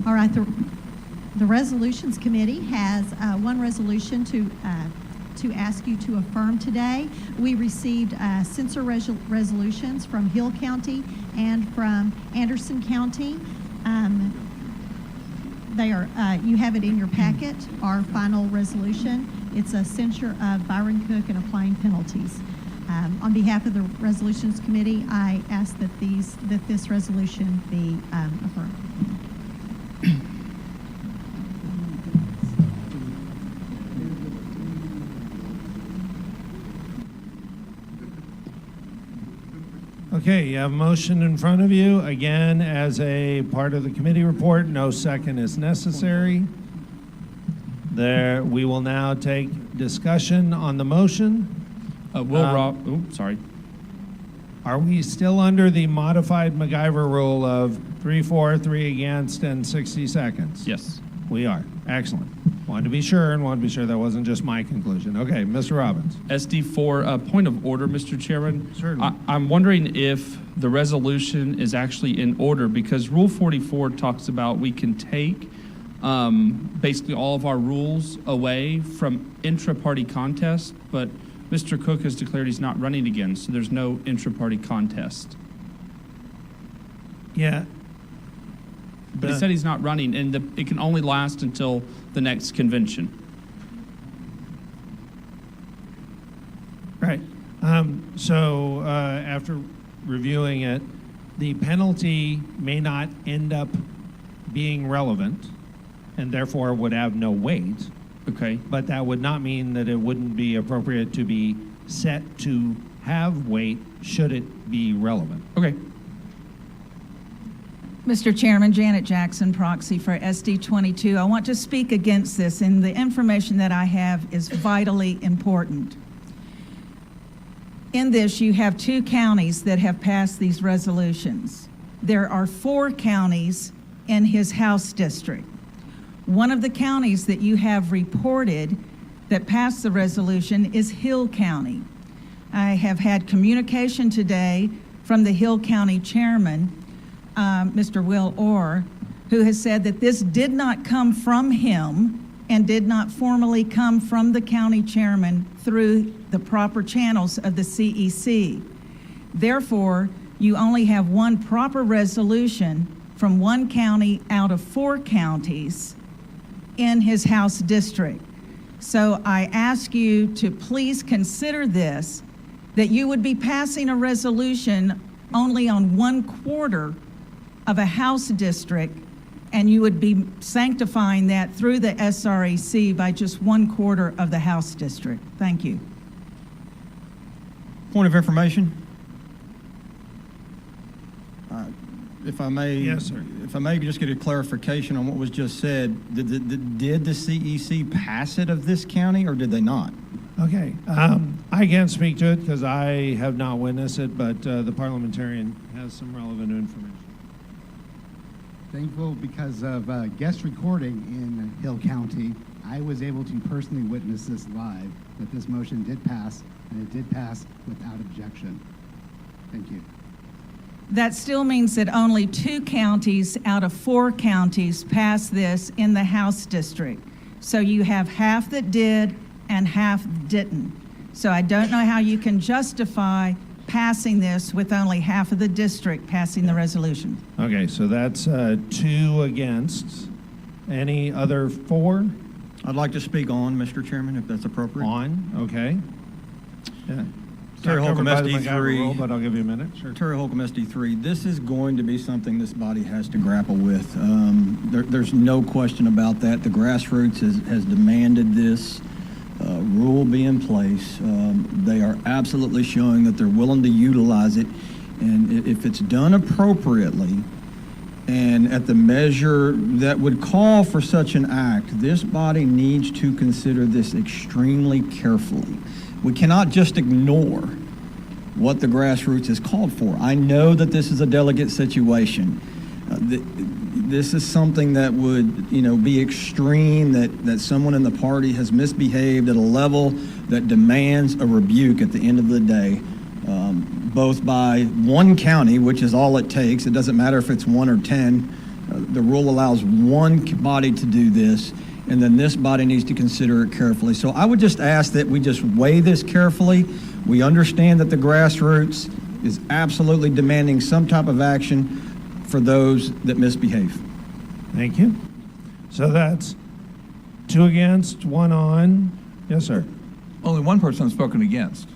All right, the Resolutions Committee has one resolution to ask you to affirm today. We received censure resolutions from Hill County and from Anderson County. They are, you have it in your packet, our final resolution. It's a censure of Byron Cook and applying penalties. On behalf of the Resolutions Committee, I ask that this resolution be affirmed. Okay, you have a motion in front of you. Again, as a part of the committee report, no second is necessary. We will now take discussion on the motion. Sorry. Are we still under the modified MacGyver rule of 3 for, 3 against, and 60 seconds? Yes. We are. Excellent. Wanted to be sure, and wanted to be sure that wasn't just my conclusion. Okay, Mr. Robbins. SD4, point of order, Mr. Chairman. Certainly. I'm wondering if the resolution is actually in order, because Rule 44 talks about we can take basically all of our rules away from intra-party contests, but Mr. Cook has declared he's not running again, so there's no intra-party contest. Yeah. But he said he's not running, and it can only last until the next convention. Right. So after reviewing it, the penalty may not end up being relevant and therefore would have no weight. Okay. But that would not mean that it wouldn't be appropriate to be set to have weight should it be relevant. Okay. Mr. Chairman, Janet Jackson, proxy for SD22. I want to speak against this, and the information that I have is vitally important. In this, you have 2 counties that have passed these resolutions. There are 4 counties in his House district. One of the counties that you have reported that passed the resolution is Hill County. I have had communication today from the Hill County chairman, Mr. Will Orr, who has said that this did not come from him and did not formally come from the county chairman through the proper channels of the CEC. Therefore, you only have one proper resolution from one county out of 4 counties in his House district. So I ask you to please consider this, that you would be passing a resolution only on 1/4 of a House district, and you would be sanctifying that through the SREC by just 1/4 of the House district. Thank you. Point of information. If I may, Yes, sir. If I may just get a clarification on what was just said, did the CEC pass it of this county, or did they not? Okay. I can't speak to it because I have not witnessed it, but the parliamentarian has some relevant information. Thankful because of guest recording in Hill County, I was able to personally witness this live, that this motion did pass, and it did pass without objection. Thank you. That still means that only 2 counties out of 4 counties passed this in the House district. So you have half that did and half didn't. So I don't know how you can justify passing this with only half of the district passing the resolution. Okay, so that's 2 against. Any other 4? I'd like to speak on, Mr. Chairman, if that's appropriate. On, okay. Yeah. Terry Not Holcomb, covered by the SD3. MacGyver rule, but I'll give you a minute. Sure. Terry Holcomb, SD3. This is going to be something this body has to grapple with. There's no question about that. The grassroots has demanded this rule be in place. They are absolutely showing that they're willing to utilize it. And if it's done appropriately and at the measure that would call for such an act, this body needs to consider this extremely carefully. We cannot just ignore what the grassroots has called for. I know that this is a delicate situation. This is something that would, be extreme, that someone in the party has misbehaved at a level that demands a rebuke at the end of the day, both by one county, which is all it takes. It doesn't matter if it's 1 or 10. The rule allows one body to do this, and then this body needs to consider it carefully. So I would just ask that we just weigh this carefully. We understand that the grassroots is absolutely demanding some type of action for those that misbehave. Thank you. So that's 2 against, 1 on. Yes, sir. Only one person has spoken against.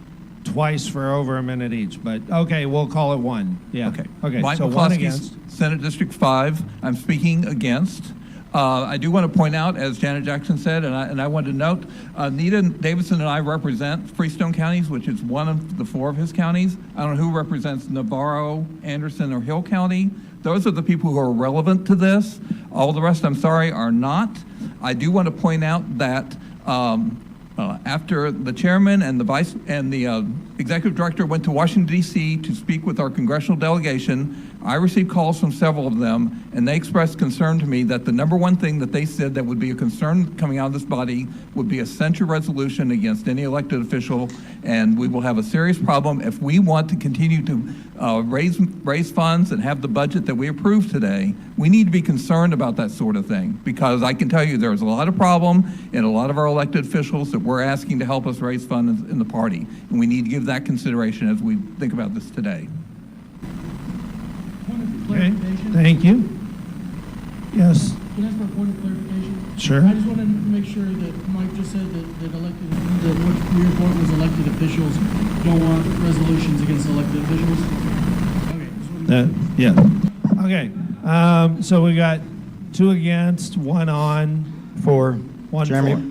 Twice for over a minute each, but okay, we'll call it 1. Yeah. Okay. Mike So 1 McCloskey, against. Senate District 5. I'm speaking against. I do want to point out, as Janet Jackson said, and I want to note, Nita Davidson and I represent Freestone counties, which is one of the 4 of his counties. I don't know who represents Navarro, Anderson, or Hill County. Those are the people who are relevant to this. All the rest, I'm sorry, are not. I do want to point out that after the chairman and the executive director went to Washington, D.C. to speak with our congressional delegation, I received calls from several of them, and they expressed concern to me that the number one thing that they said that would be a concern coming out of this body would be a censure resolution against any elected official, and we will have a serious problem if we want to continue to raise funds and have the budget that we approved today. We need to be concerned about that sort of thing, because I can tell you there's a lot of problem in a lot of our elected officials that we're asking to help us raise funds in the party, and we need to give that consideration as we think about this today. Okay. Thank you. Yes. Can I ask for a point of clarification? Sure. I just wanted to make sure that Mike just said that what your point was elected officials don't want resolutions against elected officials. Okay. Just wanted to- Yeah. Okay. So we got 2 against, 1 on. For 1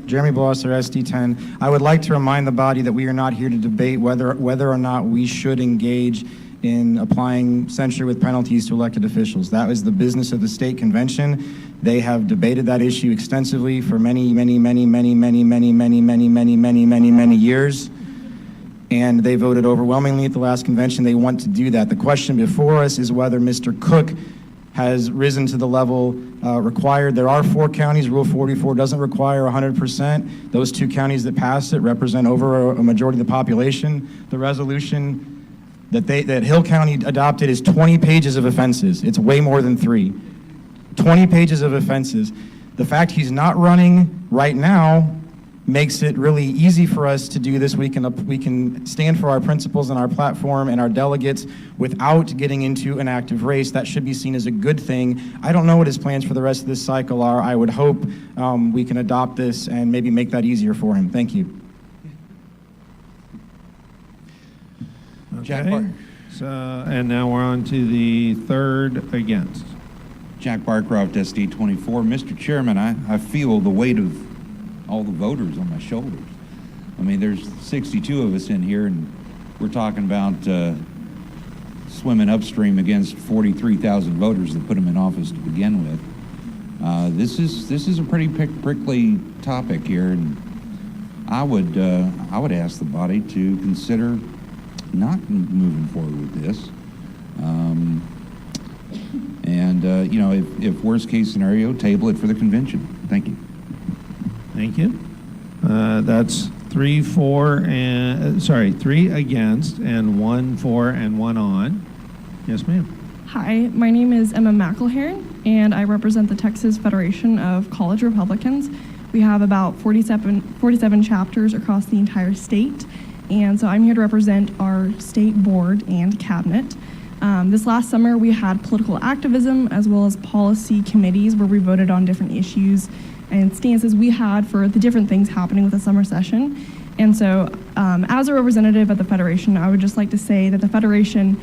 Jeremy Blosser, SD10. I would like to remind the body that we are not here to debate whether or not we should engage in applying censure with penalties to elected officials. That was the business of the state convention. They have debated that issue extensively for many years. And they voted overwhelmingly at the last convention. They want to do that. The question before us is whether Mr. Cook has risen to the level required. There are 4 counties. Rule 44 doesn't require 100%. Those 2 counties that passed it represent over a majority of the population. The resolution that Hill County adopted is 20 pages of offenses. It's way more than 3. 20 pages of offenses. The fact he's not running right now makes it really easy for us to do this. We can stand for our principles and our platform and our delegates without getting into an active race. That should be seen as a good thing. I don't know what his plans for the rest of this cycle are. I would hope we can adopt this and maybe make that easier for him. Thank you. Jack Okay. Bar- So, and now we're on to the 3rd against. Jack Barcroft, SD24. Mr. Chairman, I feel the weight of all the voters on my shoulders. I mean, there's 62 of us in here, and we're talking about swimming upstream against 43,000 voters that put them in office to begin with. This is a pretty prickly topic here, and I would ask the body to consider not moving forward with this. You know, if worst case scenario, table it for the convention. Thank you. Thank you. That's 3 against and 1 for and 1 on. Yes, ma'am. Hi, my name is Emma McElherron, and I represent the Texas Federation of College Republicans. We have about 47 chapters across the entire state, and so I'm here to represent our state board and cabinet. This last summer, we had political activism as well as policy committees where we voted on different issues and stances we had for the different things happening with the summer session. And so as a representative at the Federation, I would just like to say that the Federation,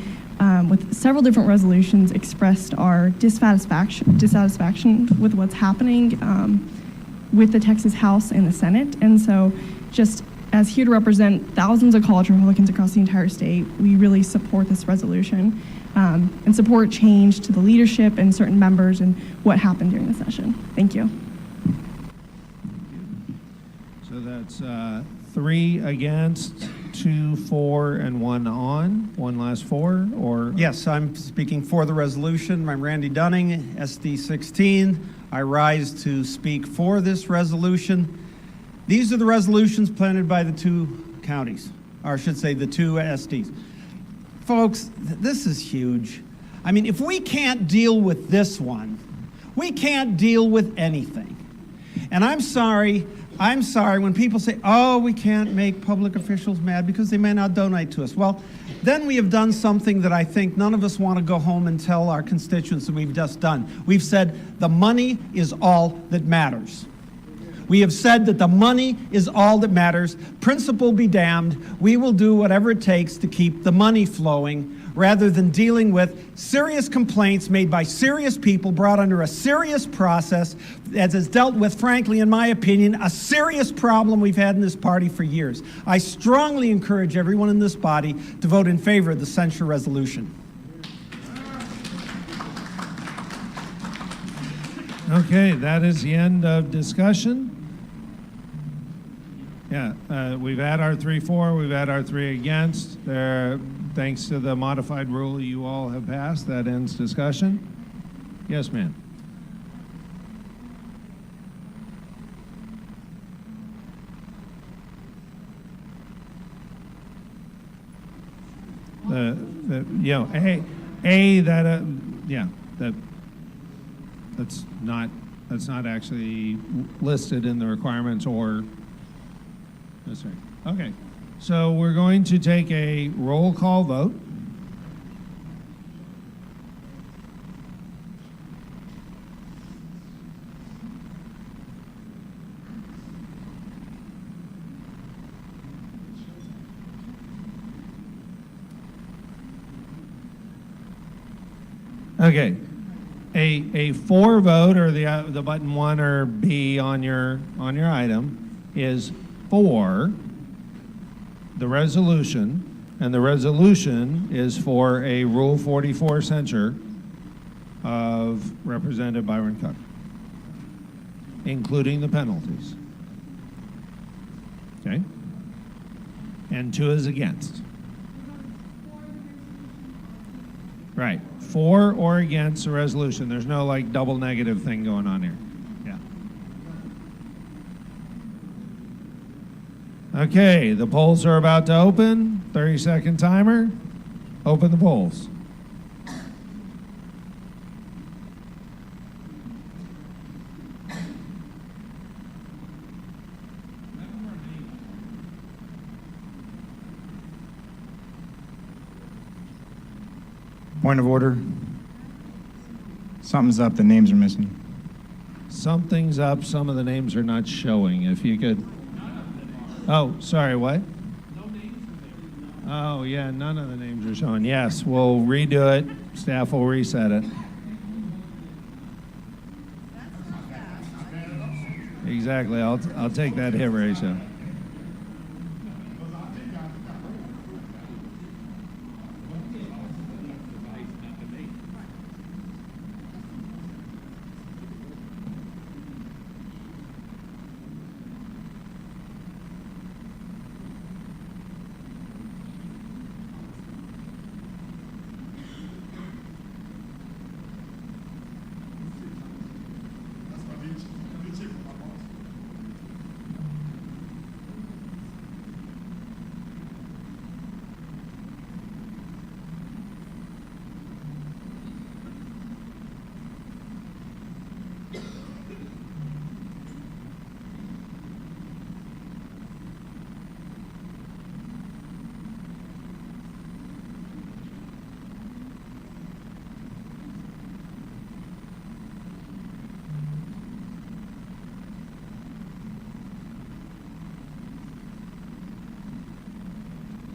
with several different resolutions, expressed our dissatisfaction with what's happening with the Texas House and the Senate. And so just as here to represent thousands of college Republicans across the entire state, we really support this resolution and support change to the leadership and certain members and what happened during the session. Thank you. So that's 3 against, 2 for, and 1 on. One last 4, or? Yes, I'm speaking for the resolution. I'm Randy Dunning, SD 16. I rise to speak for this resolution. These are the resolutions planted by the 2 counties, or I should say the 2 SDs. Folks, this is huge. I mean, if we can't deal with this one, We can't deal with anything. And I'm sorry when people say, oh, we can't make public officials mad because they may not donate to us. Well, then we have done something that I think none of us want to go home and tell our constituents that we've just done. We've said the money is all that matters. We have said that the money is all that matters. Principle be damned. We will do whatever it takes to keep the money flowing rather than dealing with serious complaints made by serious people brought under a serious process as is dealt with, frankly, in my opinion, a serious problem we've had in this party for years. I strongly encourage everyone in this body to vote in favor of the censure resolution. Okay, that is the end of discussion. Yeah, we've had our 3-4, we've had our 3 against. Thanks to the modified rule you all have passed, that ends discussion. Yes, ma'am. That's not actually listed in the requirements or. That's right. Okay, so we're going to take a roll call vote. Okay, a for vote, or the button 1 or B on your item, is for the resolution, and the resolution is for a Rule 44 censure of Representative Byron Cook, including the penalties. Okay? And 2 is against. Right. For or against the resolution. There's no like double negative thing going on here. Yeah. Okay, the polls are about to open. 30-second timer. Open the polls. Point of order. Something's up, the names are missing. Something's up, some of the names are not showing. If you could. Oh, sorry, what? Oh, yeah, none of the names are showing. Yes, we'll redo it. Staff will reset it. Exactly, I'll take that hit ratio.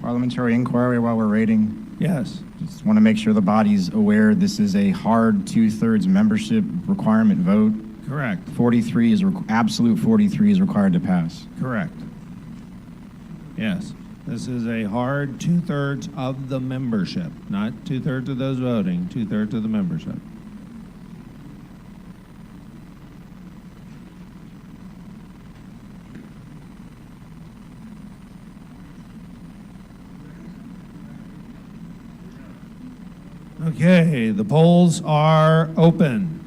Parliamentary inquiry while we're rating. Yes. Just want to make sure the body's aware this is a hard 2/3 membership requirement vote. Correct. 43 is absolute 43 is required to pass. Correct. Yes. This is a hard 2/3 of the membership, not 2/3 of those voting, 2/3 of the membership. Okay, the polls are open.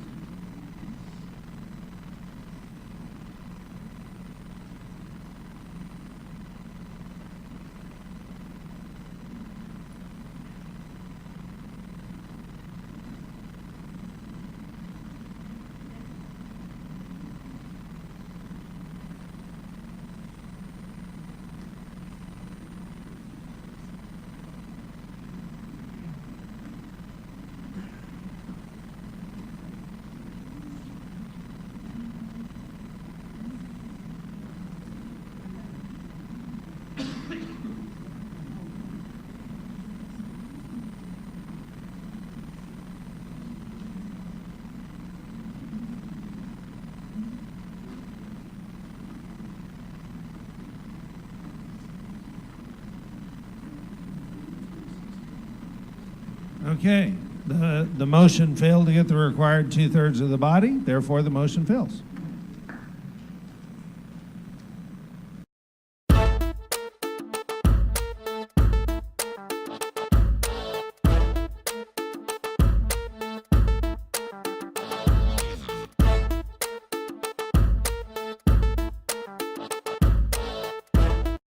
Okay, the motion failed to get the required 2/3 of the body, therefore the motion fails.